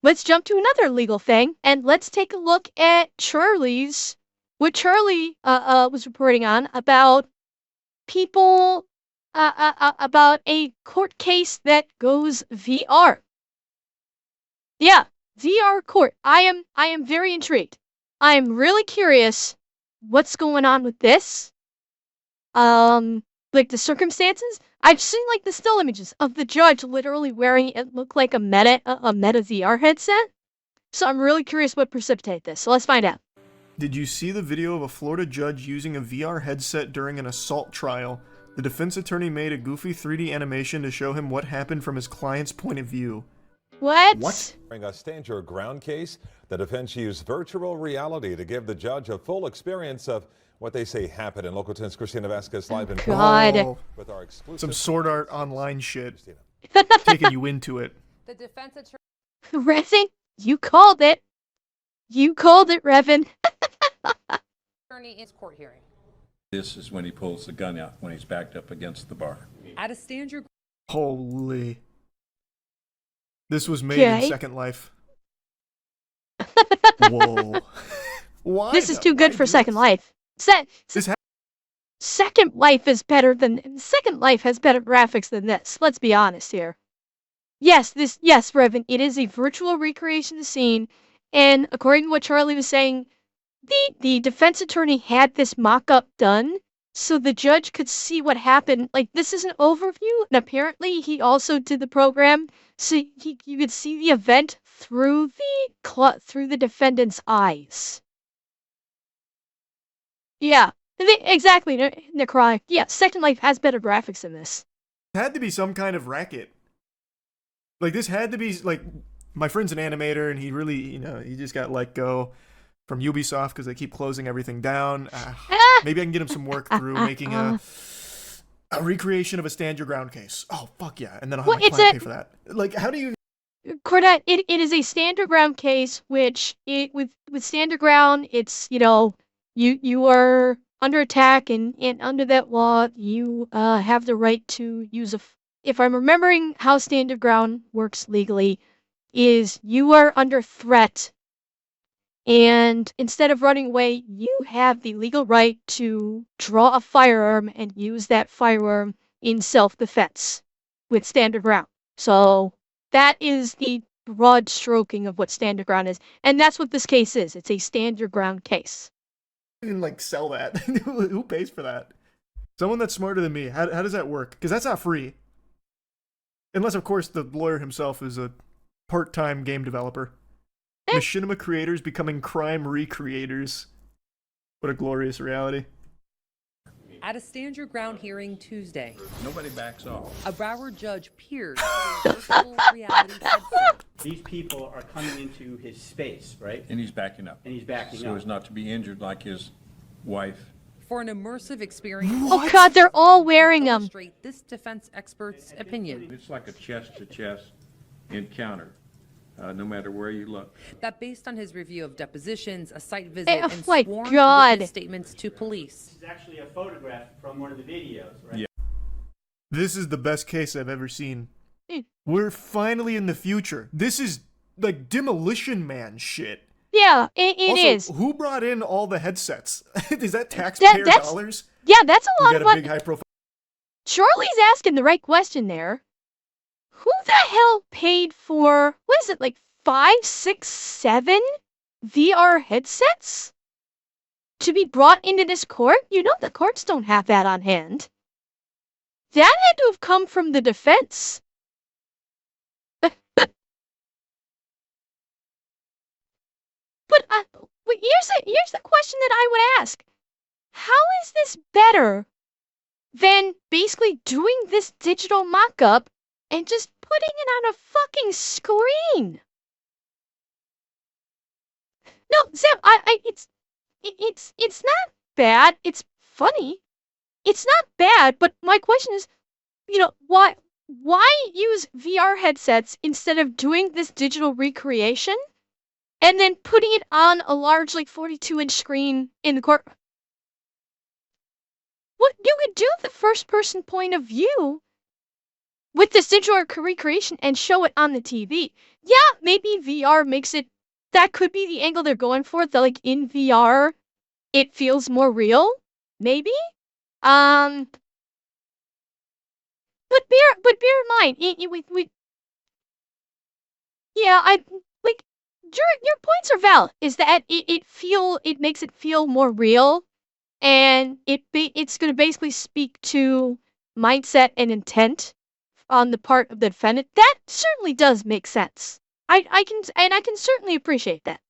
let's jump to another legal thing, and let's take a look at what Charlie was reporting on about people, about a court case that goes VR. Yeah, VR court. I am very intrigued. I am really curious what's going on with this. Like the circumstances. I've seen like the still images of the judge literally wearing it look like a Meta VR headset. So I'm really curious what precipitated this. So let's find out. Did you see the video of a Florida judge using a VR headset during an assault trial? The defense attorney made a goofy 3D animation to show him what happened from his client's point of view. What? During a stand your ground case, the defense used virtual reality to give the judge a full experience of what they say happened. In Local 10's Christina Vasquez live in God. With our exclusive Some Sword Art Online shit. Taking you into it. The defense attorney. Revin, you called it. You called it, Revin. Attorney is court hearing. This is when he pulls the gun out, when he's backed up against the bar. At a stand your Holy. This was made in Second Life. Whoa. Why? This is too good for Second Life. Second Life is better than Second Life has better graphics than this. Let's be honest here. Yes, Revin, it is a virtual recreation of the scene, and according to what Charlie was saying, the defense attorney had this mock-up done so the judge could see what happened. Like, this is an overview, and apparently he also did the program so you could see the event through the defendant's eyes. Yeah, exactly, Necrotic. Yeah, Second Life has better graphics than this. It had to be some kind of racket. Like, this had to be, like, my friend's an animator, and he really, he just got let go from Ubisoft because they keep closing everything down. Maybe I can get him some work through making a recreation of a stand your ground case. Oh, fuck yeah. And then I'll have my client pay for that. Like, how do you... Cornette, it is a stand your ground case, which, with stand your ground, it's, you are under attack, and under that law, you have the right to use if I'm remembering how stand your ground works legally, is you are under threat, and instead of running away, you have the legal right to draw a firearm and use that firearm in self-defense with stand your ground. So that is the broad stroking of what stand your ground is, and that's what this case is. It's a stand your ground case. You can, like, sell that. Who pays for that? Someone that's smarter than me. How does that work? Because that's not free. Unless, of course, the lawyer himself is a part-time game developer. Machinima creators becoming crime recreators. What a glorious reality. At a stand your ground hearing Tuesday, Nobody backs off. a Broward judge peered through a virtual reality headset. These people are coming into his space, right? And he's backing up. And he's backing so up. as not to be injured like his wife. For an immersive experience. Oh God, they're all wearing them. Illustrate this defense expert's opinion. It's like a chest-to-chest encounter, no matter where you look. That based on his review of depositions, a site visit, and my sworn God. witness statements to police. This is actually a photograph from one of the videos, right? Yeah. This is the best case I've ever seen. Mm. We're finally in the future. This is, like, Demolition Man shit. Yeah, it is. Who brought in all the headsets? Is that taxpayer dollars? Yeah, that's a lot of got a money. big high-profile... Charlie's asking the right question there. Who the hell paid for, what is it, like 5, 6, 7 VR headsets to be brought into this court? You know the courts don't have that on hand. That had to have come from the defense. But here's the question that I would ask. How is this better than basically doing this digital mock-up and just putting it on a fucking screen? No, Sam, it's not bad. It's funny. It's not bad, but my question is, why use VR headsets instead of doing this digital recreation and then putting it on a large, like, 42-inch screen in the court? What you could do the first-person point of view with this digital recreation and show it on the TV. Yeah, maybe VR makes it, that could be the angle they're going for. That like in VR, it feels more real. Maybe. Um, but bear in mind, yeah, I like your points are valid. Is that it makes it feel more real, and it's going to basically speak to mindset and intent on the part of the defendant. That certainly does make sense. I can certainly appreciate that.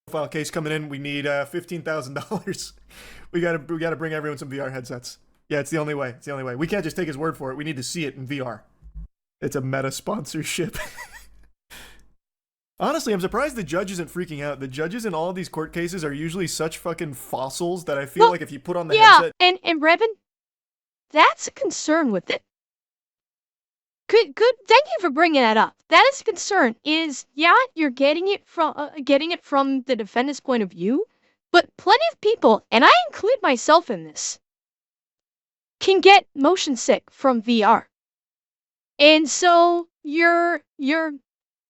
File case coming in. We need $15,000. We gotta bring everyone some VR headsets. Yeah, it's the only way. It's the only way. We can't just take his word for it. We need to see it in VR. It's a meta sponsorship. Honestly, I'm surprised the judge isn't freaking out. The judges in all of these court cases are usually such fucking fossils that I feel like if you put on the headset... and Revan, that's a concern with it. Good. Thank you for bringing that up. That is a concern. You're getting it from the defendant's point of view, but plenty of people, and I include myself in this, can get motion sick from VR, and so you're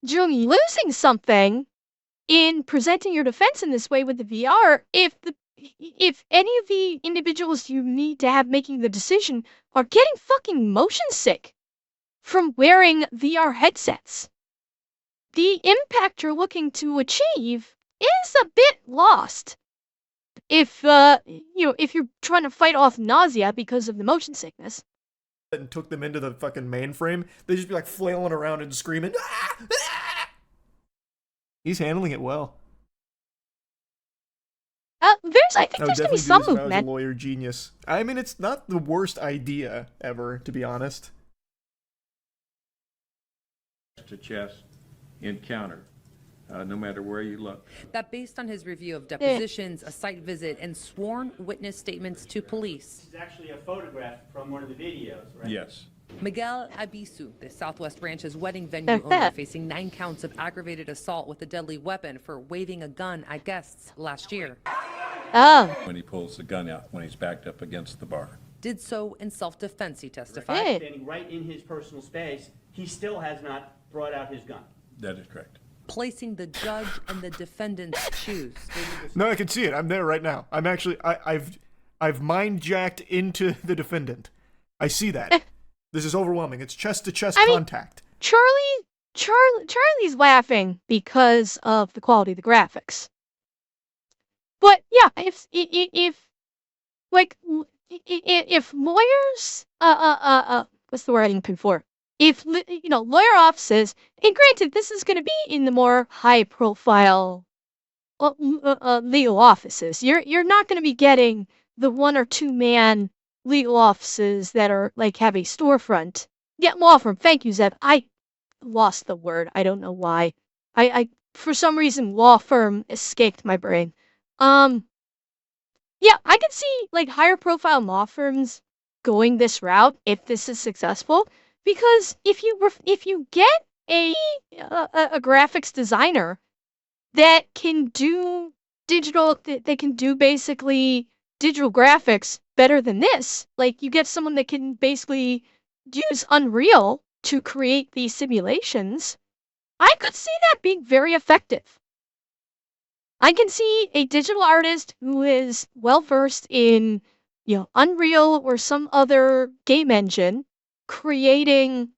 losing something in presenting your defense in this way with the VR. If any of the individuals you need to have making the decision are getting fucking motion sick from wearing VR headsets, the impact you're looking to achieve is a bit lost. If you're trying to fight off nausea because of the motion sickness. And took them into the fucking mainframe, they'd just be like flailing around and screaming. Ah! Ah! He's handling it well. I think there's gonna be some movement. I was a lawyer genius. I mean, it's not the worst idea ever, to be honest. To chest encounter, no matter where you look. That based on his review of depositions, a site visit, and sworn witness statements to police. This is actually a photograph from one of the videos, right? Yes. Miguel Abisu, the Southwest Branch's wedding venue owner, facing 9 counts of aggravated assault with a deadly weapon for waving a gun at guests last year. Oh. When he pulls the gun out when he's backed up against the bar. Did so in self-defense, he testified. Standing right in his personal space, he still has not brought out his gun. That is correct. Placing the judge and the defendant's shoes. No, I can see it. I'm there right now. I'm actually, I've mind jacked into the defendant. I see that. This is overwhelming. It's chest to chest contact. Charlie's laughing because of the quality of the graphics. But yeah, if lawyers, what's the word I'm looking for? If lawyer offices, and granted, this is going to be in the more high-profile legal offices. You're not going to be getting the 1 or 2 man legal offices that are like have a storefront. Yeah, law firm. Thank you, Zeb. I lost the word. I don't know why. I for some reason law firm escaped my brain. Yeah, I could see like higher profile law firms going this route if this is successful. Because if you get a graphics designer that can do they can do basically digital graphics better than this, like you get someone that can basically use Unreal to create these simulations, I could see that being very effective. I can see a digital artist who is well versed in, Unreal or some other game engine, creating,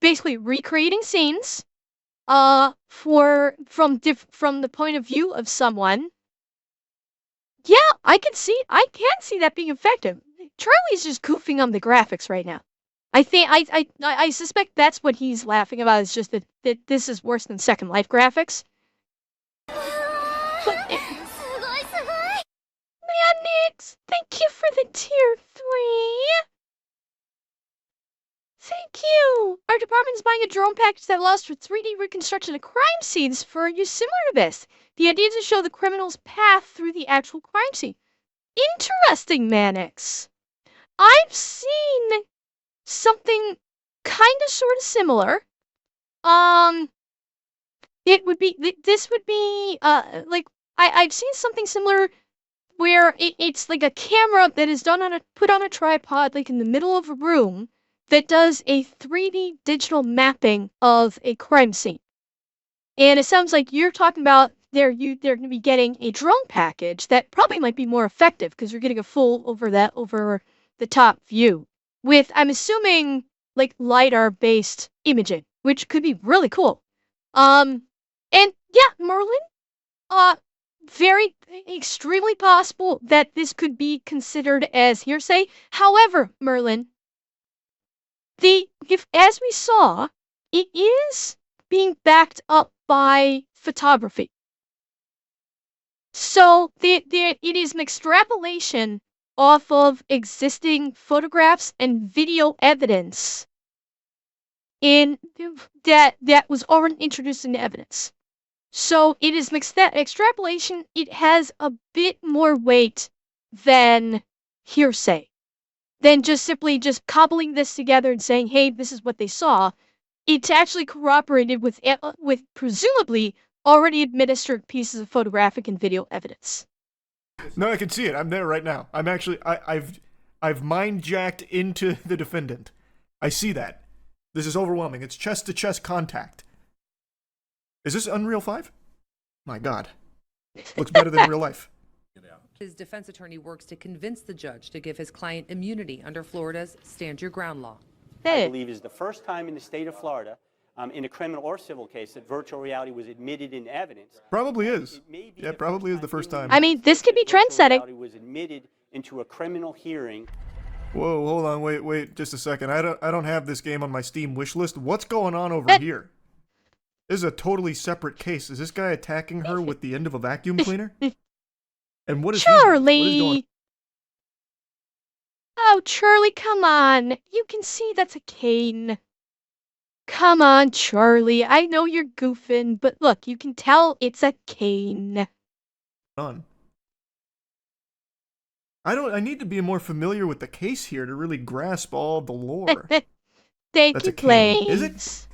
basically recreating scenes, from the point of view of someone. Yeah, I can see that being effective. Charlie's just goofing on the graphics right now. I suspect that's what he's laughing about. Is just that this is worse than Second Life graphics. Nix, thank you for the tier 3. Thank you! Our department is buying a drone package that allows for 3D reconstruction of crime scenes for use similar to this. The idea is to show the criminal's path through the actual crime scene. Interesting, Mannix. I've seen something kind of sort of similar. This would be, I've seen something similar where it's like a camera that is put on a tripod, like in the middle of a room, that does a 3D digital mapping of a crime scene. And it sounds like you're talking about they're going to be getting a drone package that probably might be more effective because you're getting a full over the top view with, I'm assuming, like LiDAR based imaging, which could be really cool. And yeah, Merlin, very extremely possible that this could be considered as hearsay. However, Merlin, as we saw, it is being backed up by photography. So it is an extrapolation off of existing photographs and video evidence in that was already introduced into evidence. So it is mixed that extrapolation. It has a bit more weight than hearsay, than just simply just cobbling this together and saying, "Hey, this is what they saw." It's actually corroborated with presumably already administered pieces of photographic and video evidence. No, I can see it. I'm there right now. I'm actually I've mind jacked into the defendant. I see that. This is overwhelming. It's chest to chest contact. Is this Unreal 5? My God. Looks better than real life. His defense attorney works to convince the judge to give his client immunity under Florida's Stand Your Ground law. I believe is the first time in the state of Florida, in a criminal or civil case, that virtual reality was admitted in evidence. Probably is. Yeah, probably is the first time. I mean, this could be trend-setting. Virtual reality was admitted into a criminal hearing. Whoa, hold on, wait, just a second. I don't have this game on my Steam wish list. What's going on over here? This is a totally separate case. Is this guy attacking her with the end of a vacuum cleaner? And what is Charlie? What is going on? Oh, Charlie, come on. You can see that's a cane. Come on, Charlie. I know you're goofing, but look, you can tell it's a cane. I need to be more familiar with the case here to really grasp all the lore. Thank That's you, a cane. Blaze. Is it?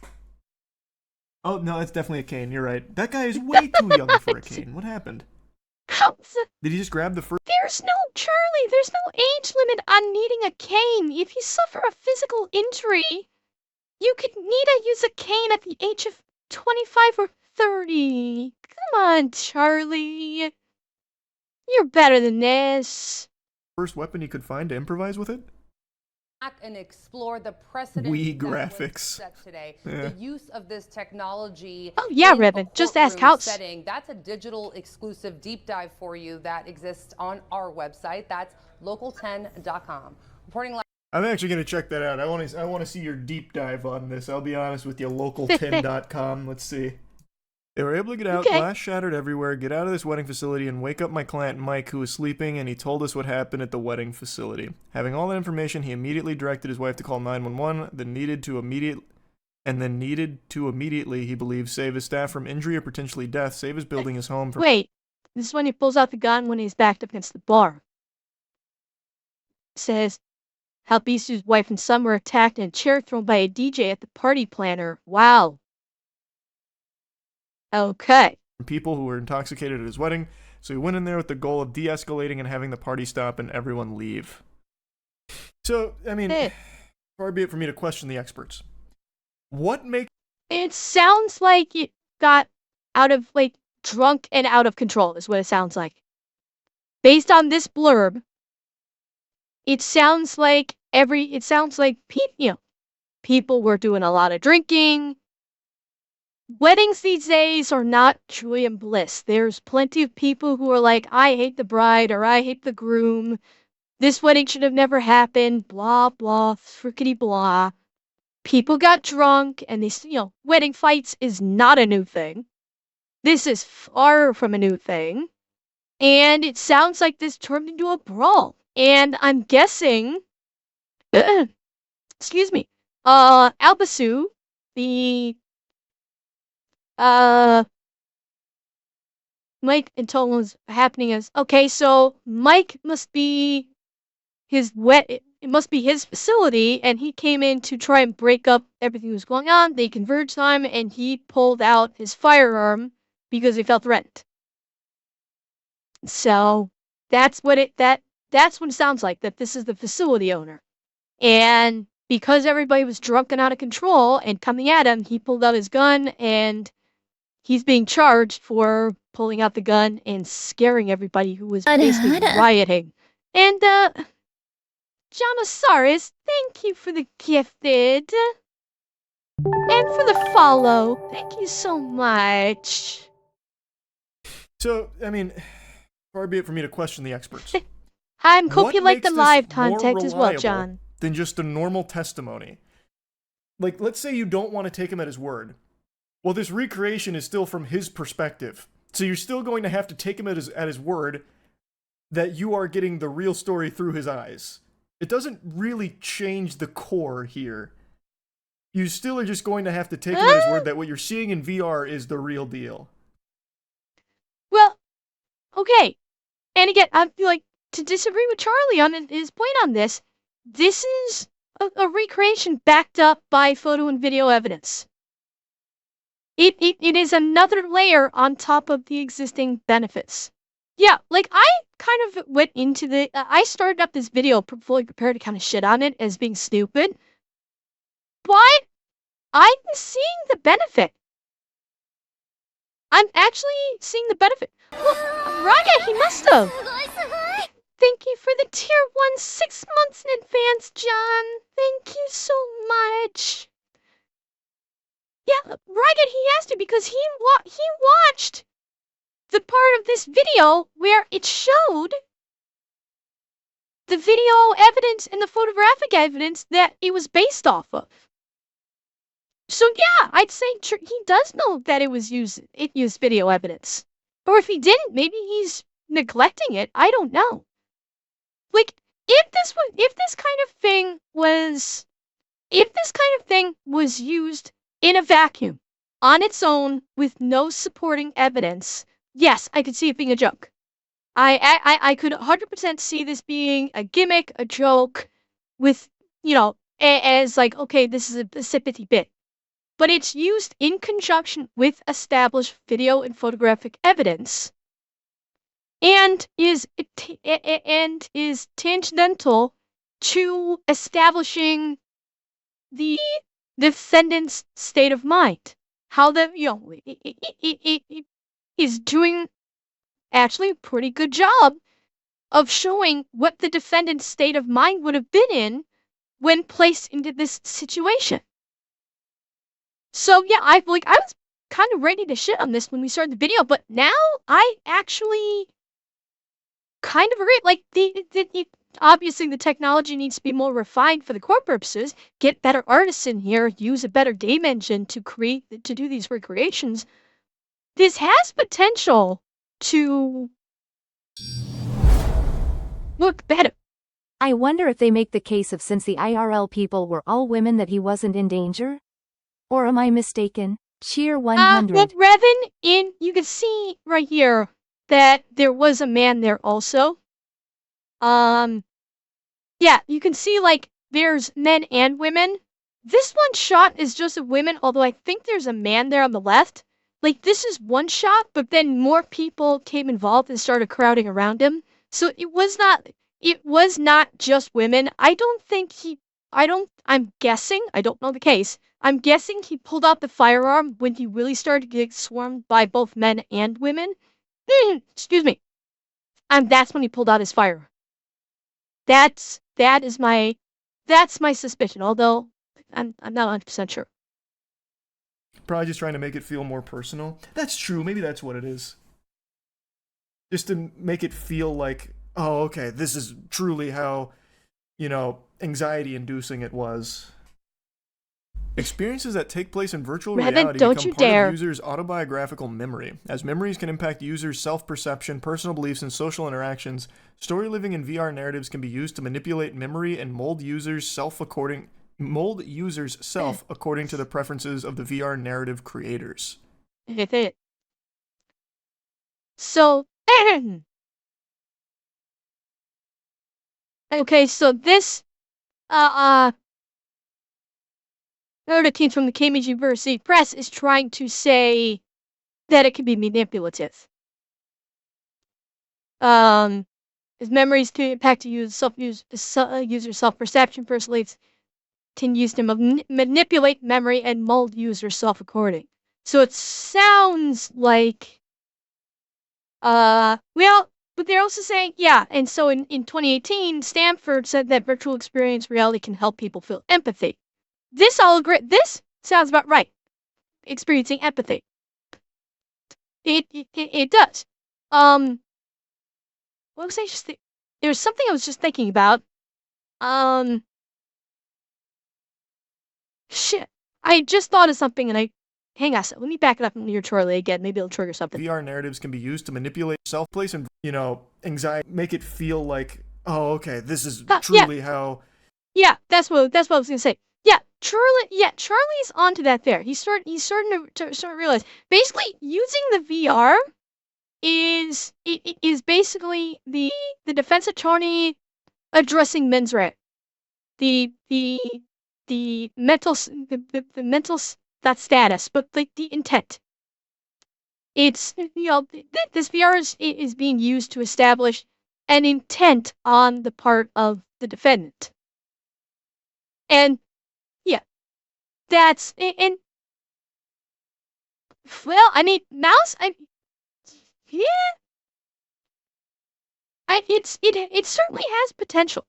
Oh, no, it's definitely a cane. You're right. That guy is way too young for a cane. What happened? Did he just grab the first? Charlie, there's no age limit on needing a cane. If you suffer a physical injury, you could need to use a cane at the age of 25 or 30. Come on, Charlie. You're better than this. First weapon he could find to improvise with it? And explore the precedent Wii that was graphics. set today. Yeah. The use of this technology. Oh, yeah, in a Ribbon. Just ask courtroom House. setting. That's a digital exclusive deep dive for you that exists on our website. That's local10.com. Reporting live. I'm actually going to check that out. I want to see your deep dive on this. I'll be honest with you, local10.com. Let's see. They were able to get out, glass shattered everywhere, get out of this wedding facility, and wake up my client Mike, who was sleeping, and he told us what happened at the wedding facility. Having all that information, he immediately directed his wife to call 911, then needed to immediately, he believes, save his staff from injury or potentially death, save his building, his home from... Wait, this is when he pulls out the gun when he's backed up against the bar. It says, how Bisu's wife and son were attacked and a chair thrown by a DJ at the party planner. Wow. Okay. People who were intoxicated at his wedding, so he went in there with the goal of de-escalating and having the party stop and everyone leave. So, I mean, far be it for me to question the experts. What makes... It sounds like it got drunk and out of control is what it sounds like. Based on this blurb, it sounds like people were doing a lot of drinking. Weddings these days are not joy and bliss. There's plenty of people who are like, I hate the bride or I hate the groom. This wedding should have never happened. Blah, blah, frickety blah. People got drunk and wedding fights is not a new thing. This is far from a new thing. And it sounds like this turned into a brawl. And I'm guessing, excuse me, Albasu, the Mike and told him was happening as, okay, so Mike must be it must be his facility, and he came in to try and break up everything that was going on. They converged on him, and he pulled out his firearm because he felt threatened. So that's what it sounds like, that this is the facility owner. And because everybody was drunk and out of control and coming at him, he pulled out his gun, and he's being charged for pulling out the gun and scaring everybody who was basically rioting. And, Jamasaurus, thank you for the gifted. And for the follow. Thank you so much. So, I mean, far be it for me to question the experts. I'm hope What you like makes the this live more contact as well, reliable John. Than just a normal testimony? Like, let's say you don't want to take him at his word. Well, this recreation is still from his perspective. So you're still going to have to take him at his word that you are getting the real story through his eyes. It doesn't really change the core here. You still are just going to have to take him at his word that what you're seeing in VR is the real deal. Well, okay. And again, I feel like to disagree with Charlie on his point on this, this is a recreation backed up by photo and video evidence. It is another layer on top of the existing benefits. Yeah, like I kind of went into I started up this video fully prepared to kind of shit on it as being stupid. But I'm seeing the benefit. I'm actually seeing the benefit. Well, Raya, he must have. Thank you for the tier 1 6 months in advance, John. Thank you so much. Yeah, Raya, he has to because he watched the part of this video where it showed the video evidence and the photographic evidence that it was based off of. So yeah, I'd say he does know that it used video evidence. Or if he didn't, maybe he's neglecting it. I don't know. Like, if this kind of thing was used in a vacuum, on its own, with no supporting evidence, yes, I could see it being a joke. I could 100% see this being a gimmick, a joke, with, as like, okay, this is a sympathy bit. But it's used in conjunction with established video and photographic evidence, and is tangential to establishing the defendant's state of mind. How it is doing actually a pretty good job of showing what the defendant's state of mind would have been in when placed into this situation. So yeah, I was kind of ready to shit on this when we started the video, but now I actually kind of agree. Like obviously the technology needs to be more refined for the core purposes. Get better artists in here, use a better game engine to do these recreations. This has potential to look better. I wonder if they make the case of since the IRL people were all women that he wasn't in danger? Or am I mistaken? Cheer 100. Well, Revan, you can see right here that there was a man there also. Yeah, you can see like there's men and women. This one shot is just of women, although I think there's a man there on the left. Like this is one shot, but then more people came involved and started crowding around him. So it was not just women. I'm guessing, I don't know the case. I'm guessing he pulled out the firearm when he really started to get swarmed by both men and women. Excuse me. And that's when he pulled out his firearm. That's my suspicion, although I'm not 100% sure. Probably just trying to make it feel more personal. That's true. Maybe that's what it is. Just to make it feel like, oh, okay, this is truly how, anxiety-inducing it was. Experiences that take place in virtual reality become part of users' autobiographical memory. As memories can impact users' self-perception, personal beliefs, and social interactions, story living in VR narratives can be used to manipulate memory and mold users' self according to the preferences of the VR narrative creators. So, okay, so this, article from the Cambridge University Press is trying to say that it can be manipulative. As memories to impact user self-perception, personally, can use to manipulate memory and mold user self-recording. So it sounds like, well, but they're also saying, yeah, and so in 2018, Stanford said that virtual experience reality can help people feel empathy. This sounds about right. Experiencing empathy. It does. What was I just there's something I was just thinking about. Shit. I just thought of something and hang on, let me back it up near Charlie again. Maybe it'll trigger something. VR narratives can be used to manipulate self-place and, anxiety, make it feel like, oh, okay, this is truly how. Yeah, that's what I was gonna say. Yeah, Charlie's onto that there. He's starting to realize basically using the VR is basically the defense attorney addressing mens rea. The mental that status, but like the intent. It's this VR is being used to establish an intent on the part of the defendant. And yeah, that's and well, I mean, mouse. It certainly has potential.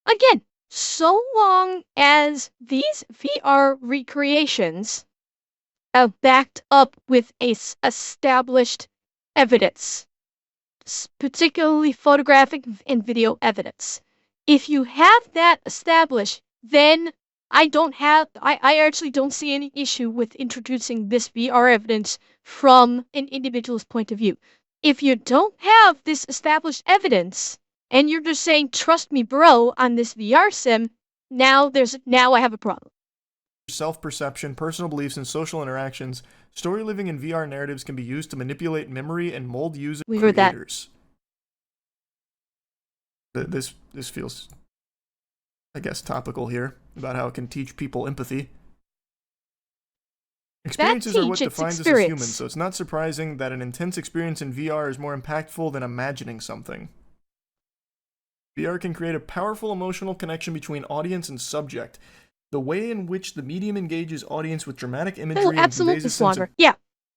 Again, so long as these VR recreations are backed up with established evidence, particularly photographic and video evidence. If you have that established, then I actually don't see any issue with introducing this VR evidence from an individual's point of view. If you don't have this established evidence, and you're just saying, trust me, bro, on this VR sim, now I have a problem. Self-perception, personal beliefs, and social interactions, story living in VR narratives can be used to manipulate memory and mold user creators. This feels, I guess, topical here, about how it can teach people empathy. Experiences are what defines us as humans, so it's not surprising that an intense experience in VR is more impactful than imagining something. VR can create a powerful emotional connection between audience and subject. The way in which the medium engages audience with dramatic imagery and conveys a sense of... Yeah,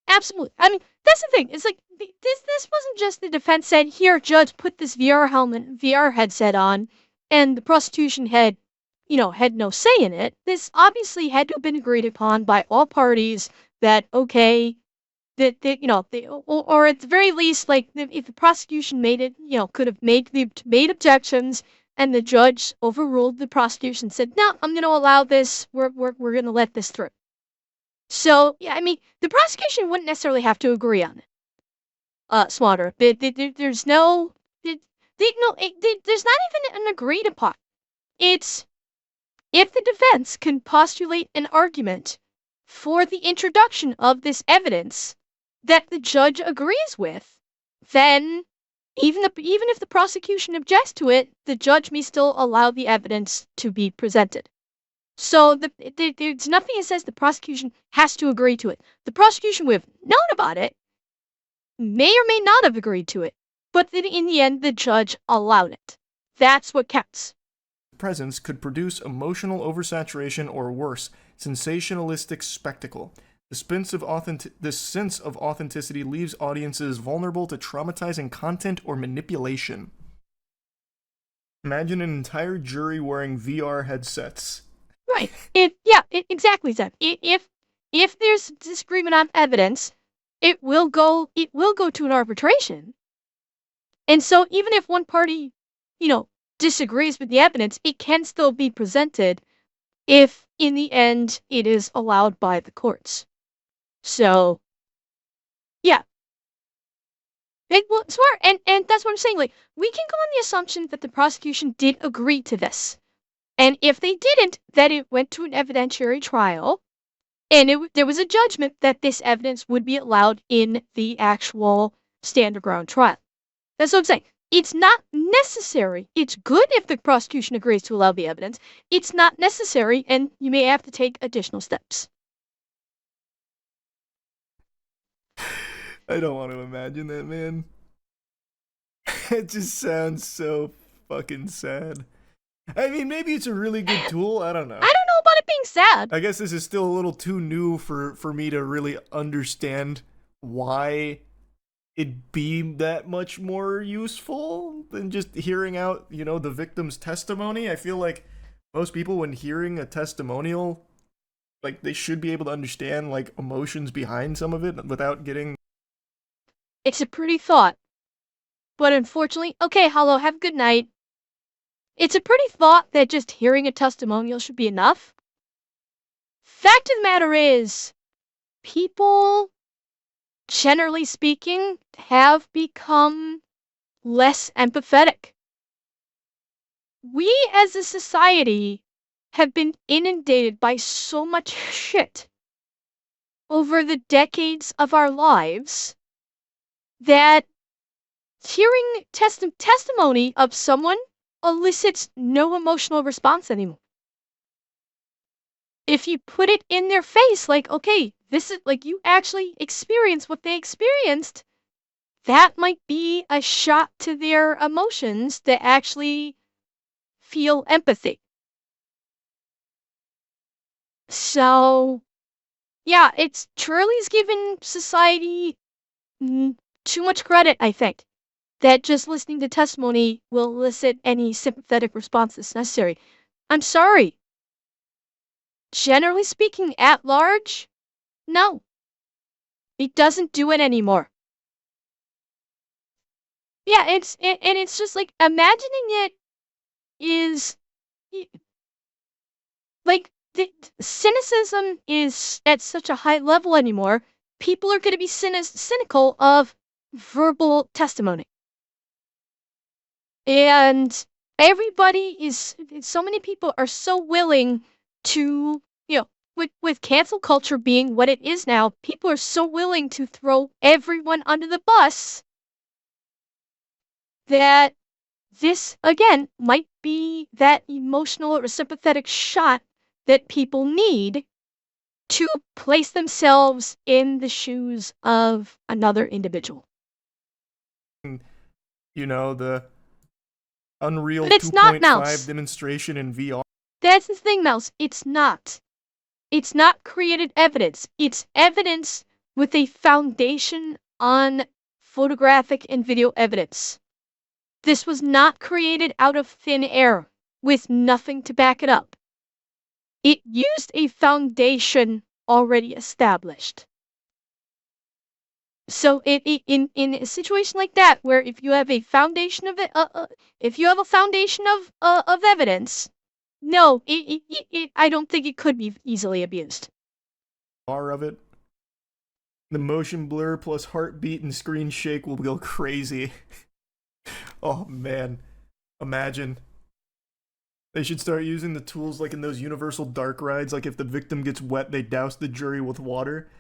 absolutely. I mean, that's the thing. It's like, this wasn't just the defense said, here, judge, put this VR headset on, and the prosecution had no say in it. This obviously had to have been agreed upon by all parties that, okay, or at the very least, like, if the prosecution made it, could have made objections, and the judge overruled the prosecution, said, no, I'm going to allow this, we're going to let this through. So, yeah, I mean, the prosecution wouldn't necessarily have to agree on it. Smarter. There's no, there's not even an agreed upon. It's, if the defense can postulate an argument for the introduction of this evidence that the judge agrees with, then even if the prosecution objects to it, the judge may still allow the evidence to be presented. So there's nothing that says the prosecution has to agree to it. The prosecution would have known about it, may or may not have agreed to it, but in the end, the judge allowed it. That's what counts. Presence could produce emotional oversaturation or worse, sensationalistic spectacle. This sense of authenticity leaves audiences vulnerable to traumatizing content or manipulation. Imagine an entire jury wearing VR headsets. Right. Exactly, Zeb. If there's disagreement on evidence, it will go to an arbitration. And so even if one party, disagrees with the evidence, it can still be presented if in the end it is allowed by the courts. So, yeah. And that's what I'm saying. Like, we can go on the assumption that the prosecution did agree to this. And if they didn't, that it went to an evidentiary trial, and there was a judgment that this evidence would be allowed in the actual stand your ground trial. That's what I'm saying. It's not necessary. It's good if the prosecution agrees to allow the evidence. It's not necessary, and you may have to take additional steps. I don't want to imagine that, man. It just sounds so fucking sad. I mean, maybe it's a really good tool. I don't know. I don't that being said, I guess this is still a little too new for me to really understand why it'd be that much more useful than just hearing out, the victim's testimony. I feel like most people, when hearing a testimonial, like, they should be able to understand, like, emotions behind some of it without getting... it's a pretty thought. But unfortunately, okay, hello, have a good night. It's a pretty thought that just hearing a testimonial should be enough. Fact of the matter is, people, generally speaking, have become less empathetic. We as a society have been inundated by so much shit over the decades of our lives that hearing testimony of someone elicits no emotional response anymore. If you put it in their face, like, okay, this is like you actually experienced what they experienced, that might be a shot to their emotions to actually feel empathy. So, yeah, it's Turley's given society too much credit, I think, that just listening to testimony will elicit any sympathetic response that's necessary. I'm sorry. Generally speaking, at large, no. It doesn't do it anymore. Yeah, it's just like imagining it is like the cynicism is at such a high level anymore. People are going to be cynical of verbal testimony. And so many people are so willing to, with cancel culture being what it is now, people are so willing to throw everyone under the bus that this, again, might be that emotional or sympathetic shot that people need to place themselves in the shoes of another individual. The Unreal But it's not, 2.5 Mouse. demonstration in VR. That's the thing, Mouse. It's not. It's not created evidence. It's evidence with a foundation on photographic and video evidence. This was not created out of thin air with nothing to back it up. It used a foundation already established. So in a situation like that, where if you have a foundation of of evidence, no, I don't think it could be easily abused. Of it, the motion blur plus heartbeat and screen shake will go crazy. Oh man, imagine. They should start using the tools like in those universal dark rides, like if the victim gets wet, they douse the jury with water.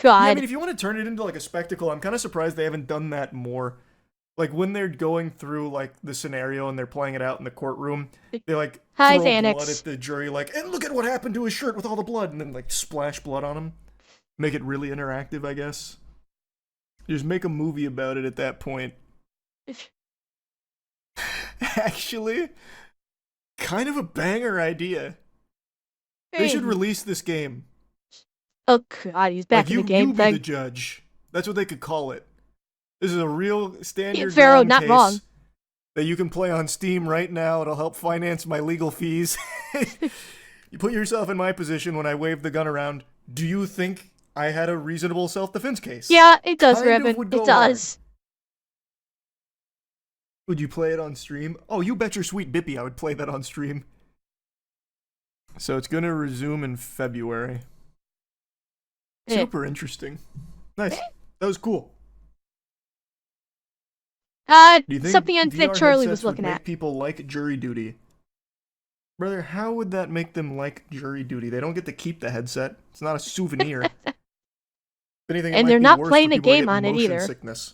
God. Yeah, I mean, if you want to turn it into like a spectacle, I'm kind of surprised they haven't done that more. Like when they're going through like the scenario and they're playing it out in the courtroom, they like Hi, throw Xanax. blood at the jury, like, and look at what happened to his shirt with all the blood, and then like splash blood on him. Make it really interactive, I guess. Just make a movie about it at that point. Actually, kind of a banger idea. They should release this game. Oh God, he's back in the game. You be the judge. That's what they could call it. This is a real standard Pharaoh, ground not case wrong. that you can play on Steam right now. It'll help finance my legal fees. You put yourself in my position when I waved the gun around. Do you think I had a reasonable self-defense case? Yeah, it does, Rabbit. It does. Would you play it on stream? Oh, you bet your sweet Bippy I would play that on stream. So it's going to resume in February. Super interesting. Nice. That was cool. Do you think Something VR that Charlie headsets was looking would make at. people like jury duty? Brother, how would that make them like jury duty? They don't get to keep the headset. It's not a souvenir. If anything, it And might they're be not worse playing for a people that game get on it motion either. Sickness.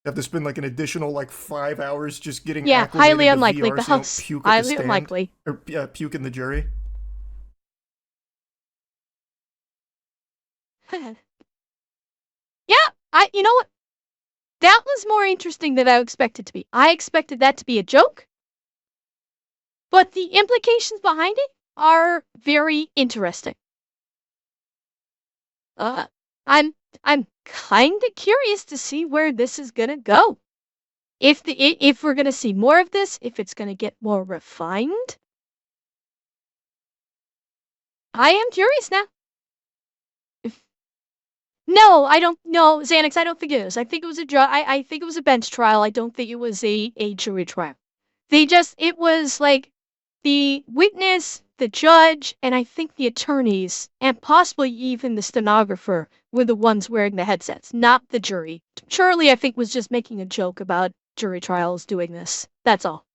You have to spend like an additional like 5 hours just getting Yeah, acclimated highly to unlikely. VR The so you don't house. puke at the Highly stand. unlikely. Or puke in the jury. Yeah, you know what? That was more interesting than I expected to be. I expected that to be a joke. But the implications behind it, are very interesting. I'm kind of curious to see where this is gonna go. If we're gonna see more of this, if it's gonna get more refined. I am curious now. No, I don't. No, Xanax. I don't think it is. I think it was I think it was a bench trial. I don't think it was a jury trial. It was like the witness, the judge, and I think the attorneys, and possibly even the stenographer were the ones wearing the headsets, not the jury. Shirley, I think, was just making a joke about jury trials doing this. That's all.